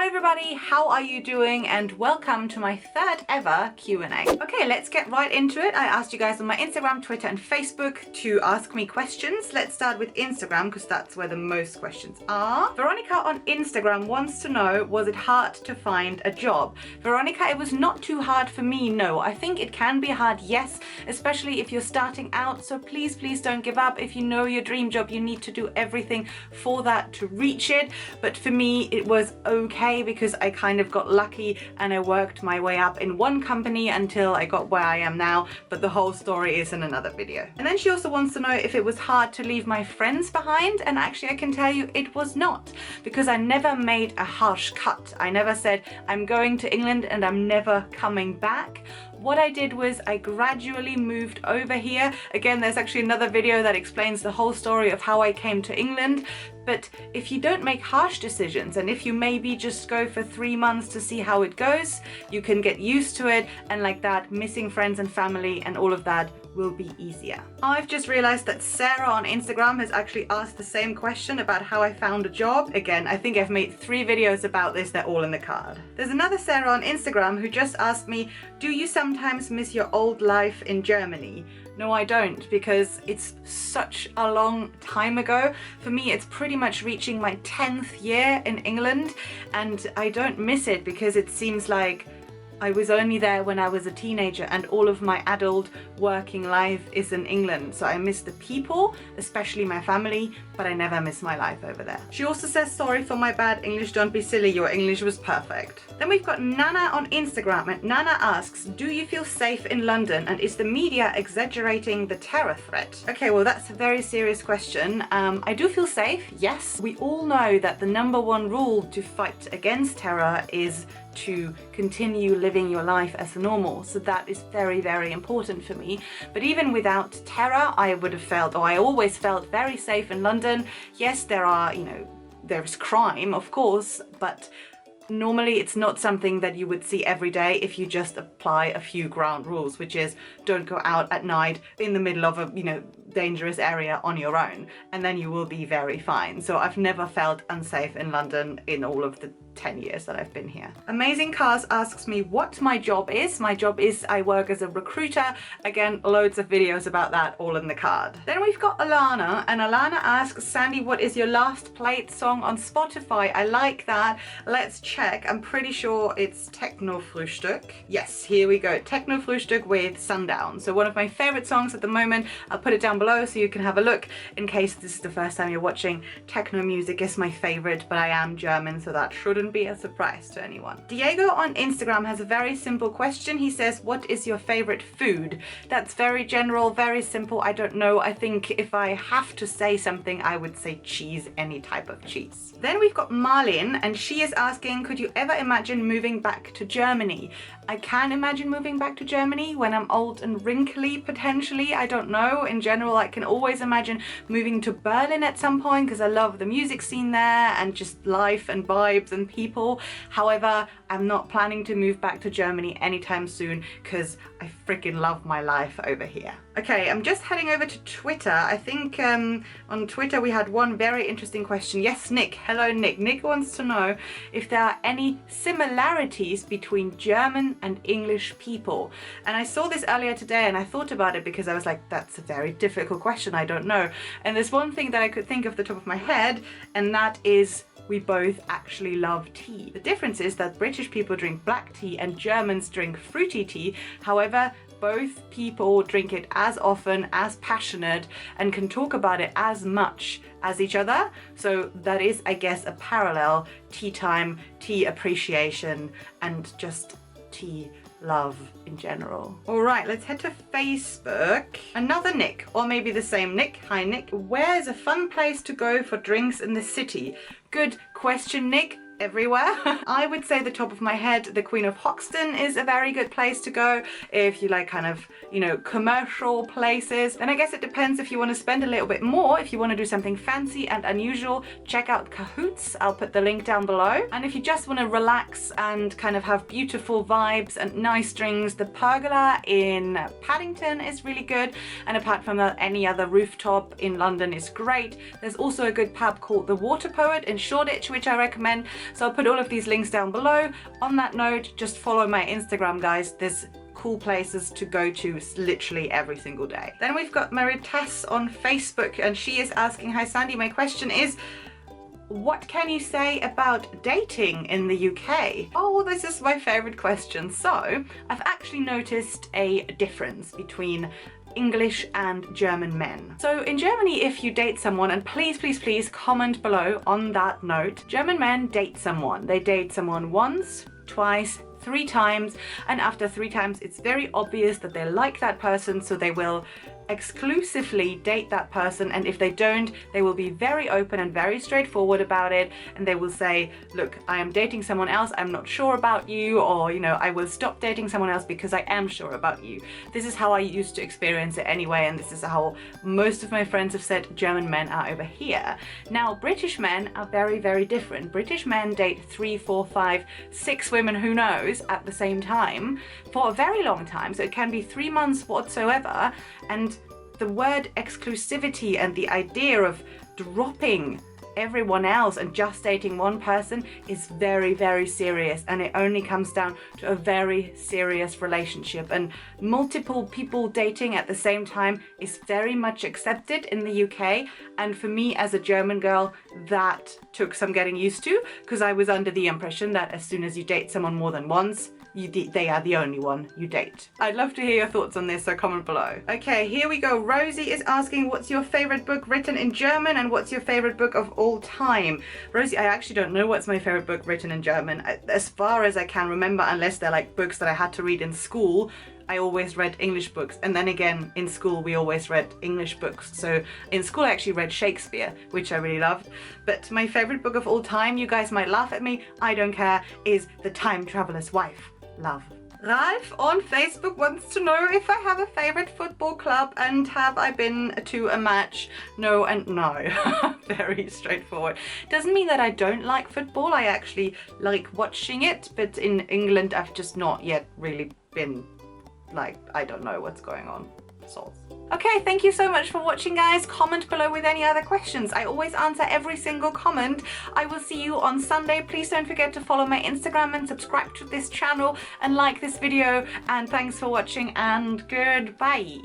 everybody, how are you doing? And welcome to my third ever Q&A. Okay, let's get right into it. I asked you guys on my Instagram, Twitter and Facebook to ask me questions. Let's start with Instagram because that's where the most questions are. Veronica on Instagram wants to know, was it hard to find a job? Veronica, it was not too hard for me, no. I think it can be hard, yes, especially if you're starting out. So please don't give up. If you know your dream job, you need to do everything for that to reach it. But for me, it was okay because I kind of got lucky and I worked my way up in one company until I got where I am now, but the whole story is in another video. And then she also wants to know if it was hard to leave my friends behind, and actually I can tell you it was not, because I never made a harsh cut. I never said I'm going to England and I'm never coming back. What I did was I gradually moved over here. Again, there's actually another video that explains the whole story of how I came to England. But if you don't make harsh decisions, and if you maybe just go for 3 months to see how it goes, you can get used to it, and like that, missing friends and family and all of that will be easier. I've just realized that Sarah on Instagram has actually asked the same question about how I found a job. Again, I think I've made 3 videos about this, they're all in the card. There's another Sarah on Instagram who just asked me, do you sometimes miss your old life in Germany? No, I don't, because it's such a long time ago. For me, it's pretty much reaching my 10th year in England, and I don't miss it because it seems like I was only there when I was a teenager and all of my adult working life is in England. So I miss the people, especially my family, but I never miss my life over there. She also says, sorry for my bad English, don't be silly, your English was perfect. Then we've got Nana on Instagram, and Nana asks, do you feel safe in London and is the media exaggerating the terror threat? Okay, well that's a very serious question. I do feel safe, yes. We all know that the #1 rule to fight against terror is to continue living your life as normal. So that is very important for me. But even without terror, I would have felt, or I always felt very safe in London. Yes, there are, there's crime, of course, but normally it's not something that you would see every day if you just apply a few ground rules, which is don't go out at night in the middle of a, dangerous area on your own, and then you will be very fine. So I've never felt unsafe in London in all of the 10 years that I've been here. Amazing Cars asks me what my job is. My job is I work as a recruiter. Again, loads of videos about that all in the card. Then we've got Alana, and Alana asks, Sandy, what is your last played song on Spotify? I like that. Let's check. I'm pretty sure it's Techno Frühstück. Yes, here we go. Techno Frühstück with Sundown. So one of my favorite songs at the moment. I'll put it down below so you can have a look in case this is the first time you're watching. Techno music is my favorite, but I am German, so that shouldn't be a surprise to anyone. Diego on Instagram has a very simple question. He says, what is your favorite food? That's very general, very simple. I don't know. I think if I have to say something, I would say cheese, any type of cheese. Then we've got Marlene, and she is asking, could you ever imagine moving back to Germany? I can imagine moving back to Germany when I'm old and wrinkly, potentially. I don't know. In general, I can always imagine moving to Berlin at some point because I love the music scene there and just life and vibes and people. However, I'm not planning to move back to Germany anytime soon because I freaking love my life over here. Okay, I'm just heading over to Twitter. I think on Twitter we had one very interesting question. Yes, Nick. Hello, Nick. Nick wants to know if there are any similarities between German and English people. And I saw this earlier today and I thought about it because I was like, that's a very difficult question. I don't know. And there's one thing that I could think of the top of my head, and that is we both actually love tea. The difference is that British people drink black tea and Germans drink fruity tea. However, both people drink it as often, as passionate, and can talk about it as much as each other. So that is, I guess, a parallel. Tea time, tea appreciation, and just tea love in general. All right, let's head to Facebook. Another Nick, or maybe the same Nick. Hi, Nick. Where is a fun place to go for drinks in the city? Good question, Nick. Everywhere. I would say the top of my head, the Queen of Hoxton is a very good place to go if you like kind of, commercial places. And I guess it depends if you want to spend a little bit more. If you want to do something fancy and unusual, check out Cahoots. I'll put the link down below. And if you just want to relax and kind of have beautiful vibes and nice drinks, the Pergola in Paddington is really good. And apart from that, any other rooftop in London is great. There's also a good pub called The Water Poet in Shoreditch, which I recommend. So I'll put all of these links down below. On that note, just follow my Instagram, guys. There's cool places to go to literally every single day. Then we've got Maritas on Facebook, and she is asking, hi Sandy, my question is, what can you say about dating in the UK? Oh, this is my favorite question. So I've actually noticed a difference between English and German men. So in Germany, if you date someone, and please comment below on that note, German men date someone. They date someone once, twice, 3 times, and after 3 times it's very obvious that they like that person, so they will exclusively date that person, and if they don't, they will be very open and very straightforward about it, and they will say, look, I am dating someone else, I'm not sure about you, or you know, I will stop dating someone else because I am sure about you. This is how I used to experience it anyway, and this is how most of my friends have said German men are over here. Now British men are very different. British men date 3, 4, 5, 6 women, who knows, at the same time for a very long time, so it can be 3 months whatsoever, and the word exclusivity and the idea of dropping everyone else and just dating one person is very serious, and it only comes down to a very serious relationship, and multiple people dating at the same time is very much accepted in the UK, and for me as a German girl, that took some getting used to, because I was under the impression that as soon as you date someone more than once, they are the only one you date. I'd love to hear your thoughts on this, so comment below. Okay, here we go. Rosie is asking, what's your favorite book written in German, and what's your favorite book of all time? Rosie, I actually don't know what's my favorite book written in German. As far as I can remember, unless they're like books that I had to read in school, I always read English books, and then again in school we always read English books. So in school I actually read Shakespeare, which I really loved. But my favorite book of all time, you guys might laugh at me, I don't care, is The Time Traveler's Wife. Love. Ralph on Facebook wants to know if I have a favorite football club and have I been to a match. No and no. Very straightforward. Doesn't mean that I don't like football. I actually like watching it, but in England I've just not yet really been, like, I don't know what's going on. Souls. Okay, thank you so much for watching, guys. Comment below with any other questions. I always answer every single comment. I will see you on Sunday. Please don't forget to follow my Instagram and subscribe to this channel and like this video. And thanks for watching, and goodbye.